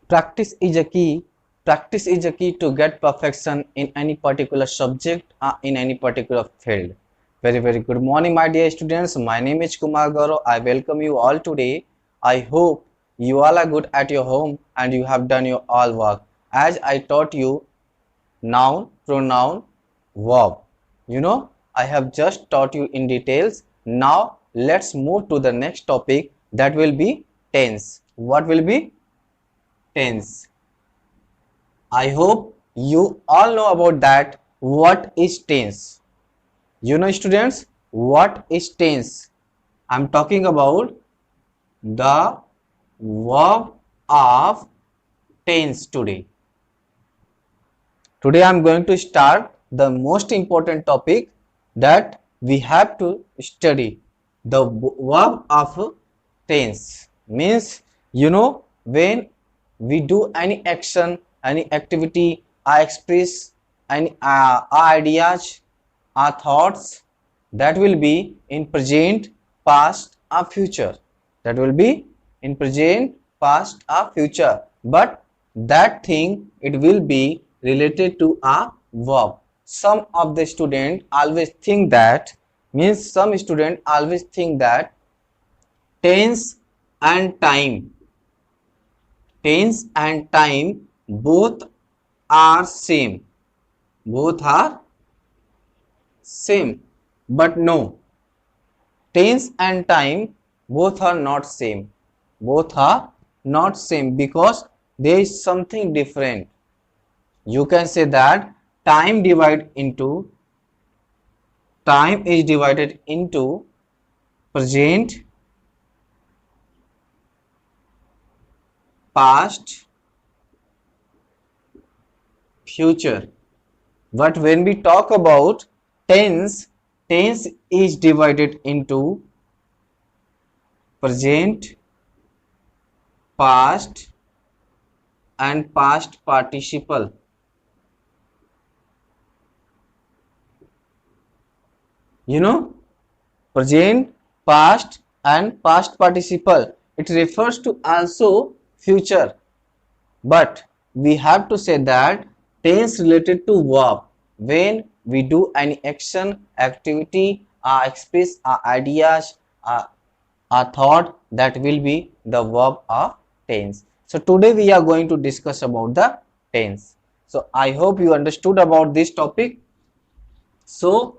Practice is a key. Practice is a key to get perfection in any particular subject or in any particular field. Very good morning, my dear students. My name is Kumar Gaurav. I welcome you all today. I hope you all are good at your home and you have done your all work. As I taught you noun, pronoun, verb. I have just taught you in details. Now let's move to the next topic, that will be tense. What will be tense? I hope you all know about that. What is tense? Students, what is tense? I'm talking about the verb of tense today. Today I'm going to start the most important topic that we have to study. The verb of tense means, when we do any action, any activity, I express any ideas, our thoughts, that will be in present, past or future. That will be in present, past or future. But that thing, it will be related to a verb. Some of the student always think that, some student always think that tense and time, both are same. Both are same. But no, tense and time both are not same. Both are not same because there is something different. You can say that time is divided into present, past, future. But when we talk about tense is divided into present, past and past participle. Present, past and past participle, it refers to also future. But we have to say that tense related to verb. When we do any action, activity, express our ideas, our thought, that will be the verb of tense. So today we are going to discuss about the tense. So I hope you understood about this topic. So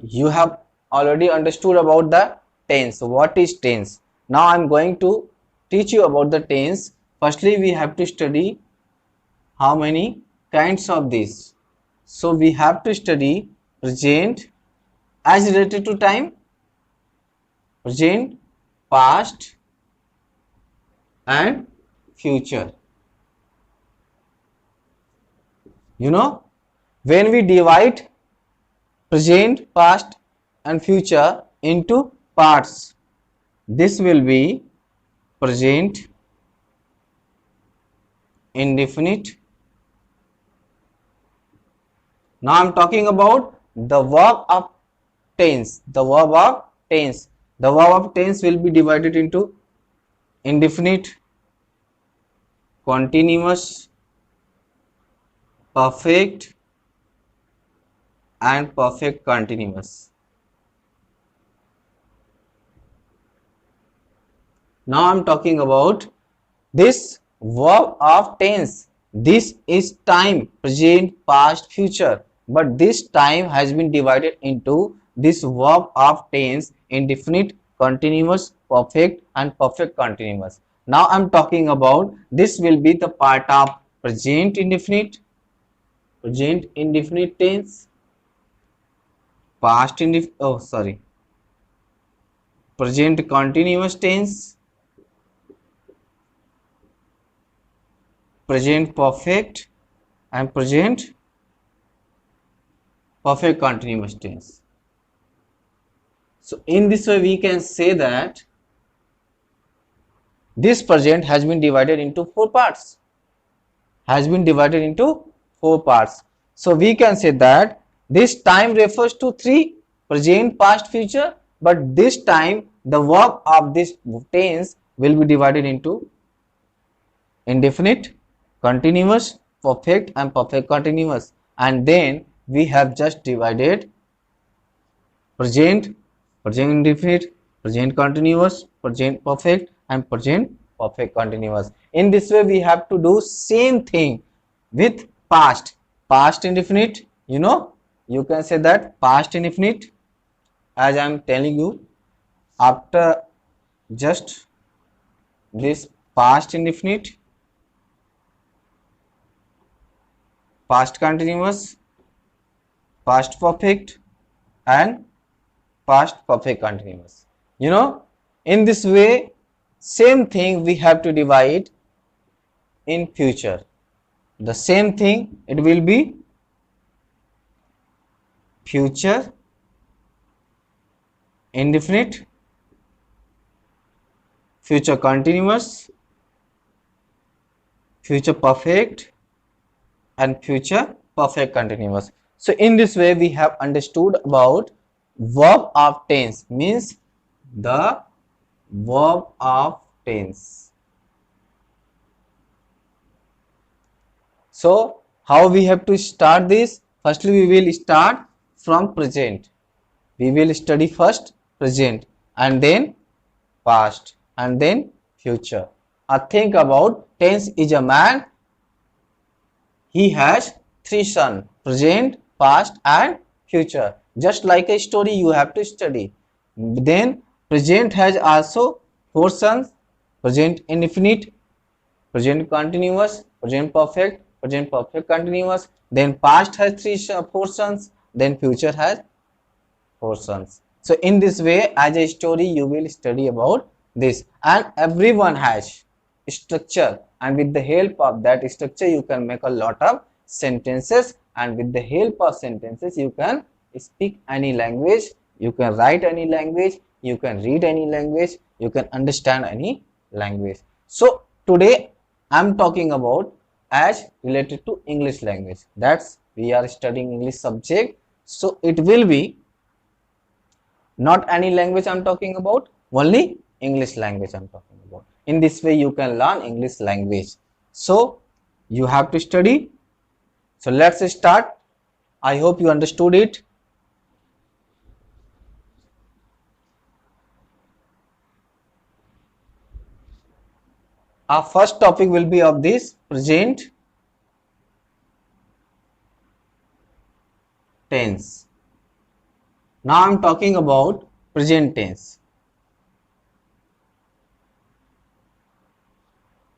you have already understood about the tense. What is tense? Now I am going to teach you about the tense. Firstly, we have to study how many kinds of this. So we have to study present as related to time, present, past and future. When we divide present, past and future into parts, this will be present indefinite. Now I am talking about the verb of tense. The verb of tense will be divided into indefinite, continuous, perfect and perfect continuous. Now I am talking about this verb of tense. This is time, present, past, future. But this time has been divided into this verb of tense: indefinite, continuous, perfect and perfect continuous. Now I am talking about this will be the part of present indefinite tense, present continuous tense, present perfect and present perfect continuous tense. So in this way we can say that this present has been divided into four parts. So we can say that this time refers to three: present, past, future. But this time the verb of this tense will be divided into indefinite, continuous, perfect and perfect continuous. And then we have just divided present, present indefinite, present continuous, present perfect and present perfect continuous. In this way we have to do same thing with past. Past indefinite, you can say that past indefinite, as I am telling you, after just this past indefinite, past continuous, past perfect and past perfect continuous. In this way, same thing we have to divide in future. The same thing, it will be future indefinite, future continuous, future perfect and future perfect continuous. So in this way we have understood about verb of tense, means the verb of tense. So how we have to start this? Firstly we will start from present. We will study first present and then past and then future. Think about tense is a man. He has three sons, present, past and future. Just like a story you have to study. Then present has also four sons, present indefinite, present continuous, present perfect continuous. Then past has four sons, then future has four sons. So in this way, as a story you will study about this, and everyone has structure, and with the help of that structure you can make a lot of sentences, and with the help of sentences you can speak any language, you can write any language, you can read any language, you can understand any language. So today I am talking about as related to English language. That's we are studying English subject, so it will be not any language I'm talking about, only English language I'm talking about. In this way you can learn English language. So you have to study. So let's start. I hope you understood it. Our first topic will be of this present tense. Now I'm talking about present tense.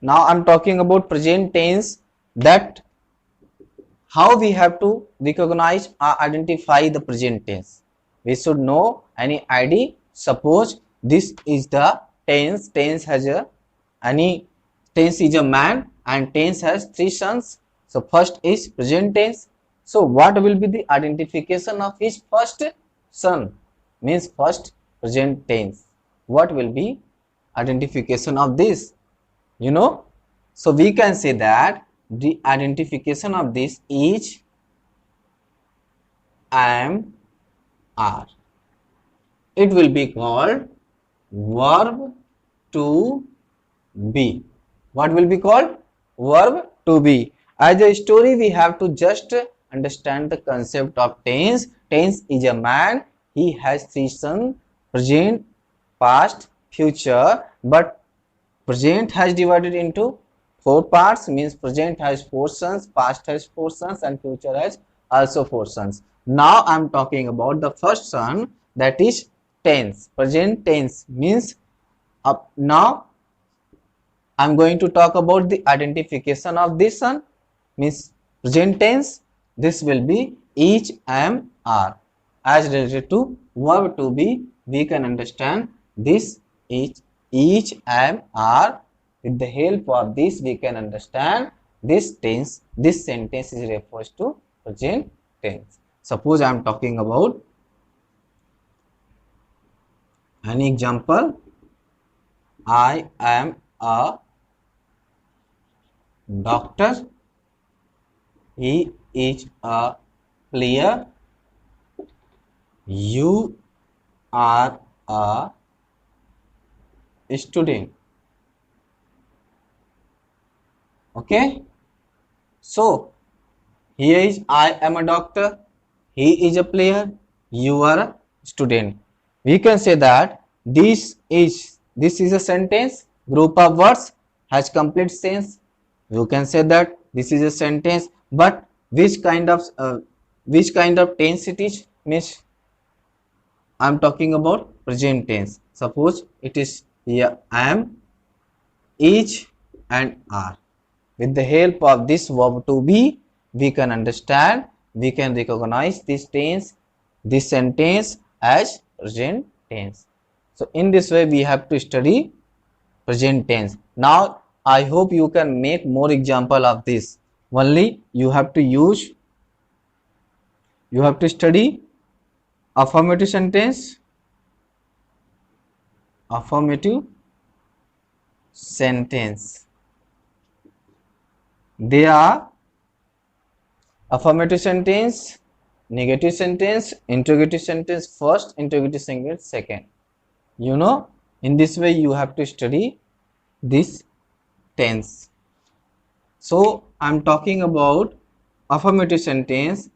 Now I'm talking about present tense, that how we have to recognize or identify the present tense. We should know any ID. Suppose this is the tense. Tense has tense is a man and tense has three sons. So first is present tense. So what will be the identification of his first son? Means first present tense. What will be identification of this? So we can say that the identification of this is am, are. It will be called verb to be. What will be called? Verb to be. As a story we have to just understand the concept of tense. Tense is a man. He has three sons, present, past, future, but present has divided into four parts, means present has four sons, past has four sons and future has also four sons. Now I am talking about the first son, that is tense. Present tense means now I am going to talk about the identification of this son, means present tense. This will be each, am, are. As related to verb to be, we can understand this each, am, are. With the help of this we can understand this tense. This sentence is refers to present tense. Suppose I am talking about an example. I am a doctor. He is a player. You are a student. Okay, so here is I am a doctor, he is a player, you are a student. We can say that this is a sentence, group of words has complete sense. You can say that this is a sentence, but which kind of tense it is, means I am talking about present tense. Suppose it is here am, is and are. With the help of this verb to be, we can understand, we can recognize this sentence as present tense. So in this way we have to study present tense. Now I hope you can make more example of this. Only you have to study affirmative sentence, affirmative sentence. They are affirmative sentence, negative sentence, interrogative sentence first, interrogative sentence second. In this way you have to study this tense. So I'm talking about affirmative sentence.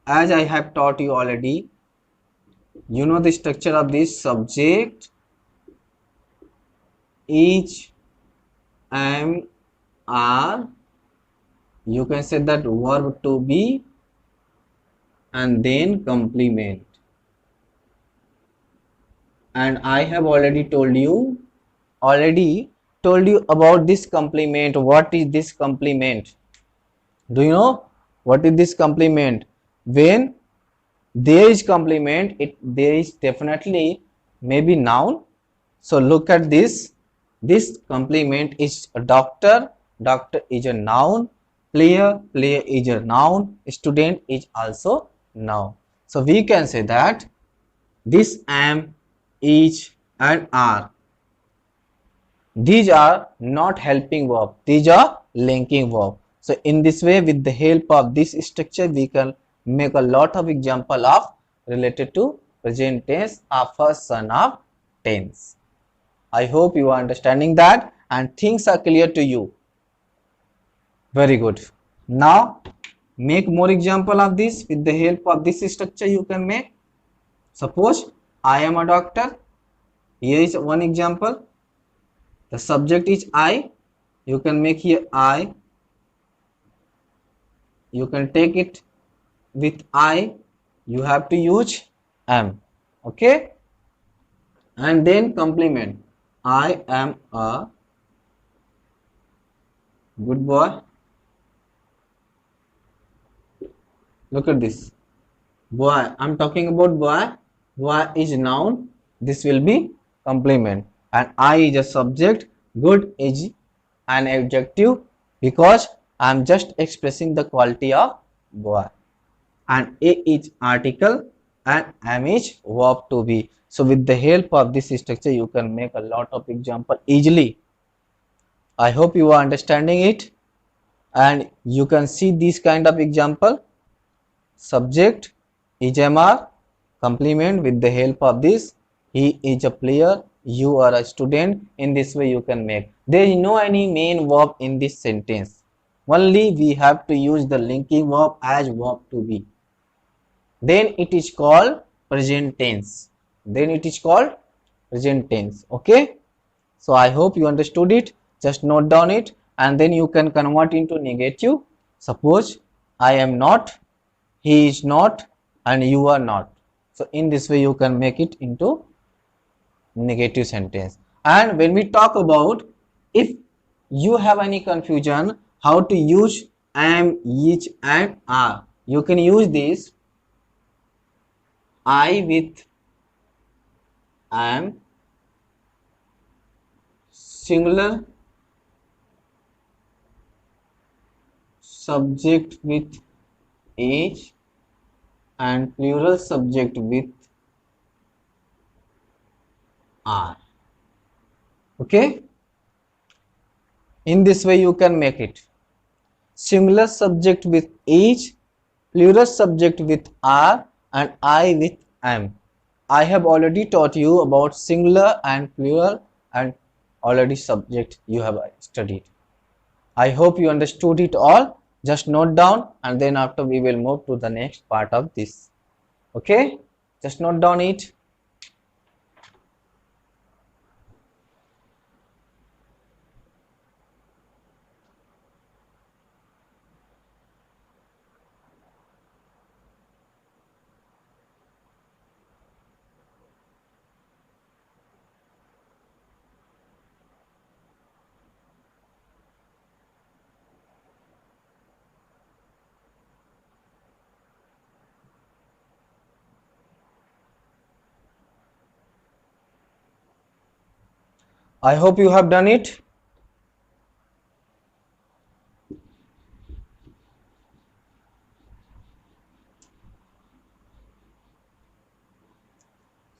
As I have taught you already, the structure of this: subject, is, am, are. You can say that verb to be, and then complement. And I have already told you about this complement. What is this complement? Do you know what is this complement? When there is complement, there is definitely maybe noun. So look at this. This complement is a doctor. Doctor is a noun. Player is a noun. Student is also noun. So we can say that this am, is and are, these are not helping verb, these are linking verb. So in this way, with the help of this structure, we can make a lot of example of related to present tense or first son of tense. I hope you are understanding that and things are clear to you. Very good. Now make more example of this. With the help of this structure you can make. Suppose I am a doctor. Here is one example. The subject is I. You can make here I. You can take it with I. You have to use am. Okay. And then complement. I am a good boy. Look at this. Boy. I'm talking about boy. Boy is noun. This will be complement. And I is a subject. Good is an adjective because I am just expressing the quality of boy. And a is article and am is verb to be. So with the help of this structure you can make a lot of example easily. I hope you are understanding it, and you can see this kind of example. Subject is MR, complement. With the help of this, he is a player, you are a student. In this way you can make. There is no any main verb in this sentence. Only we have to use the linking verb as verb to be. Then it is called present tense. Okay. So I hope you understood it. Just note down it and then you can convert into negative. Suppose I am not, he is not, and you are not. So in this way you can make it into negative sentence. And when we talk about, if you have any confusion how to use am, is and are, you can use this I with am, singular subject with is, and plural subject with are. Okay. In this way you can make it. Singular subject with is, plural subject with are, and I with am. I have already taught you about singular and plural and already subject you have studied. I hope you understood it all. Just note down and then after we will move to the next part of this. Okay, just note down it. I hope you have done it.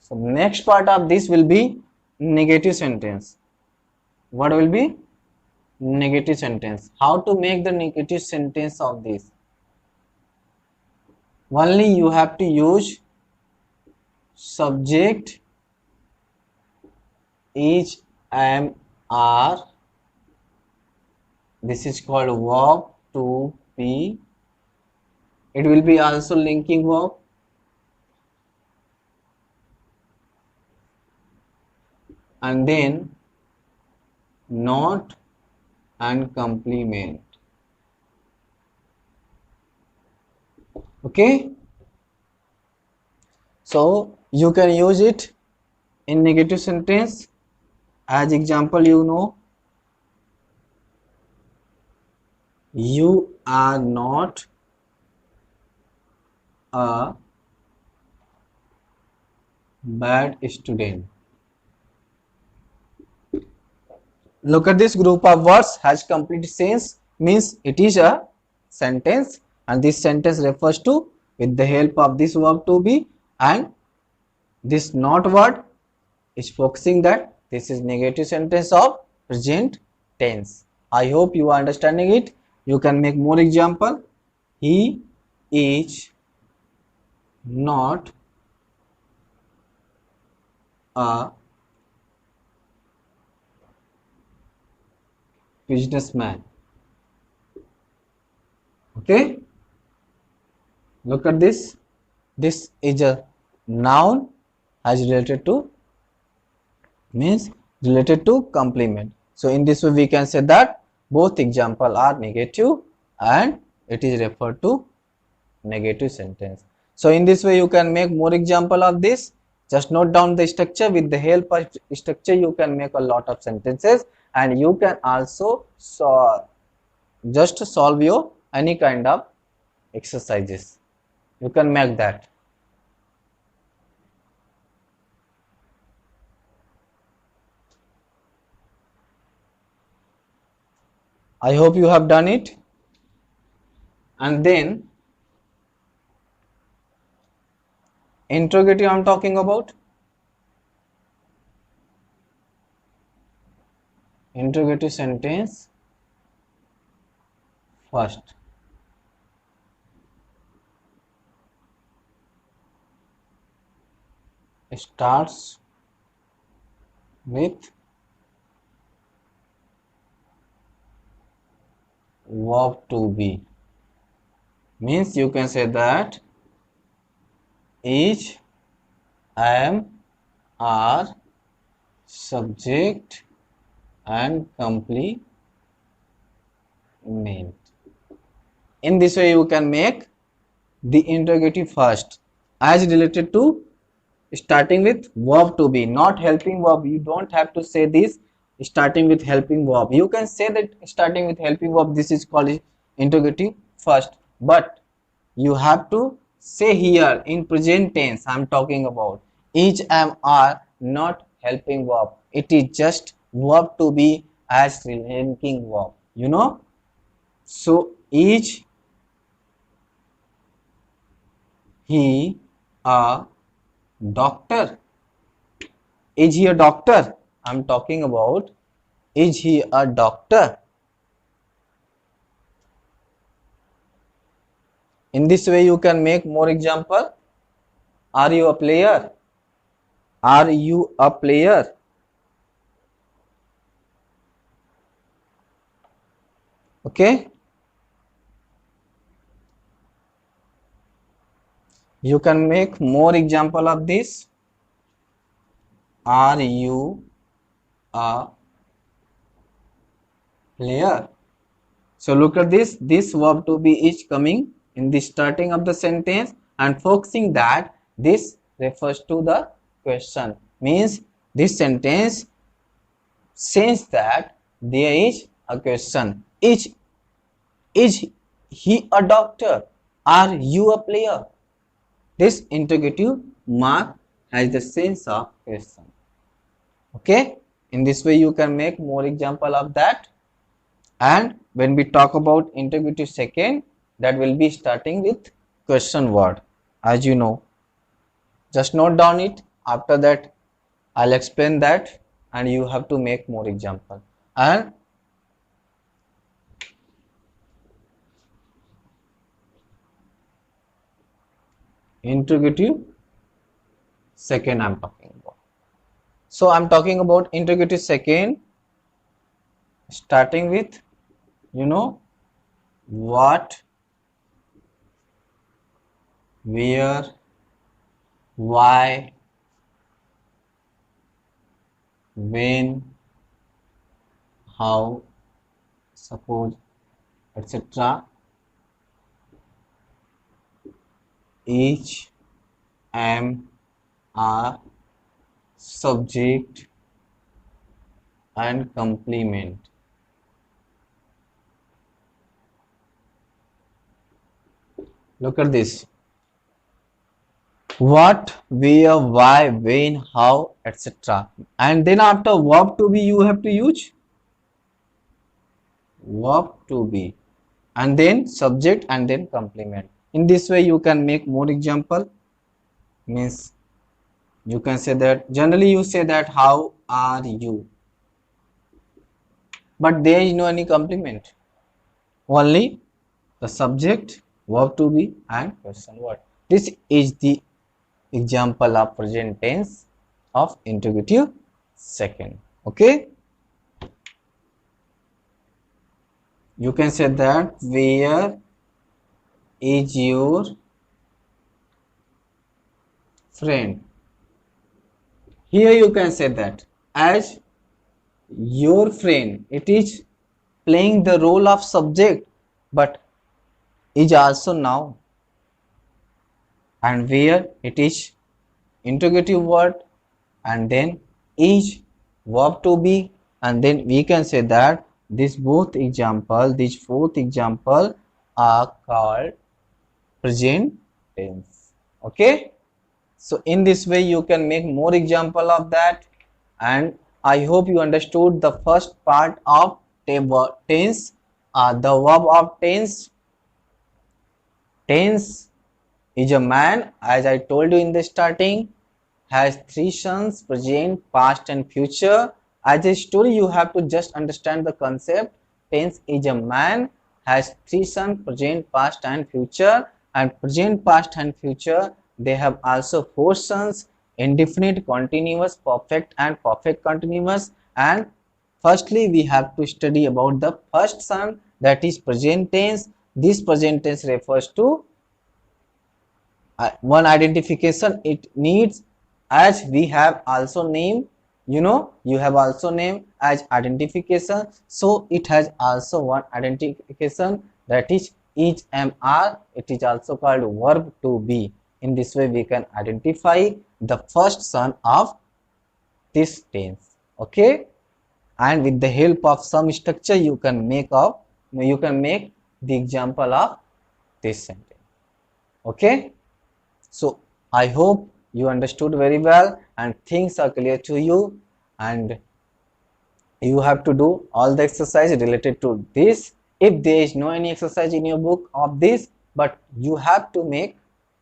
So next part of this will be negative sentence. What will be? Negative sentence. How to make the negative sentence of this? Only you have to use subject, is, am, are. This is called verb to be. It will be also linking verb. And then not and complement. Okay, so you can use it in negative sentence. As example, you are not a bad student. Look at this group of words has complete sense, means it is a sentence, and this sentence refers to with the help of this verb to be, and this not word is focusing that this is negative sentence of present tense. I hope you are understanding it. You can make more example. He is not a businessman. Okay, look at this. This is a noun as related to, means related to complement. So in this way we can say that both example are negative and it is referred to negative sentence. So in this way you can make more example of this. Just note down the structure. With the help of structure you can make a lot of sentences, and you can also just solve your any kind of exercises. You can make that. I hope you have done it. And then interrogative I am talking about. Interrogative sentence first. Starts with verb to be, means you can say that is, am, are, subject and complement. In this way you can make the interrogative first as related to starting with verb to be, not helping verb. You don't have to say this starting with helping verb. You can say that starting with helping verb, this is called interrogative first, but you have to say here in present tense I am talking about. Is, am, are not helping verb. It is just verb to be as linking verb. So is he a doctor? Is he a doctor? I'm talking about, is he a doctor? In this way you can make more example. Are you a player? Are you a player? Okay, you can make more example of this. Are you a player? So look at this. This verb to be is coming in the starting of the sentence and focusing that this refers to the question. Means this sentence says that there is a question. Is he a doctor? Are you a player? This interrogative mark has the sense of question. Okay, in this way you can make more example of that. And when we talk about interrogative second, that will be starting with question word, as you know. Just note down it. After that I'll explain that and you have to make more example. And interrogative second I'm talking about. So I'm talking about interrogative second starting with, you know, what, where, why, when, how, suppose, etc. Each, am, are, subject and complement. Look at this. What, where, why, when, how, etc. And then after verb to be you have to use verb to be and then subject and then complement. In this way you can make more example. Means you can say that generally you say that how are you, but there is no any complement, only the subject, verb to be and question word. This is the example of present tense of interrogative second. Okay, you can say that where is your friend. Here you can say that as your friend, it is playing the role of subject but is also noun, and where it is interrogative word and then is verb to be, and then we can say that these both example, these fourth example are called present tense. Okay, so in this way you can make more example of that. And I hope you understood the first part of tense, the verb of tense. Tense is a man, as I told you in the starting, has three sons, present, past and future. As a story you have to just understand the concept. Tense is a man, has three sons, present, past and future. And present, past and future, they have also four sons, indefinite, continuous, perfect and perfect continuous. And firstly we have to study about the first son, that is present tense. This present tense refers to one identification it needs, as we have also name, you know, you have also name as identification, so it has also one identification, that is am, are. It is also called verb to be. In this way we can identify the first son of this tense. Okay, and with the help of some structure you can make the example of this sentence. Okay, so I hope you understood very well and things are clear to you, and you have to do all the exercise related to this. If there is no any exercise in your book of this, but you have to make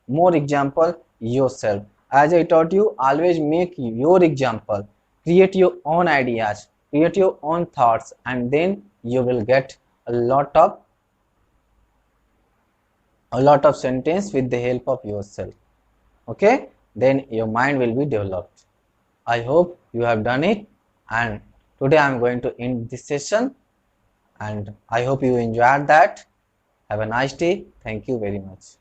more example yourself. As I taught you, always make your example, create your own ideas, create your own thoughts, and then you will get a lot of sentence with the help of yourself. Okay, then your mind will be developed. I hope you have done it, and today I am going to end this session. and I hope you enjoyed that. Have a nice day. Thank you very much.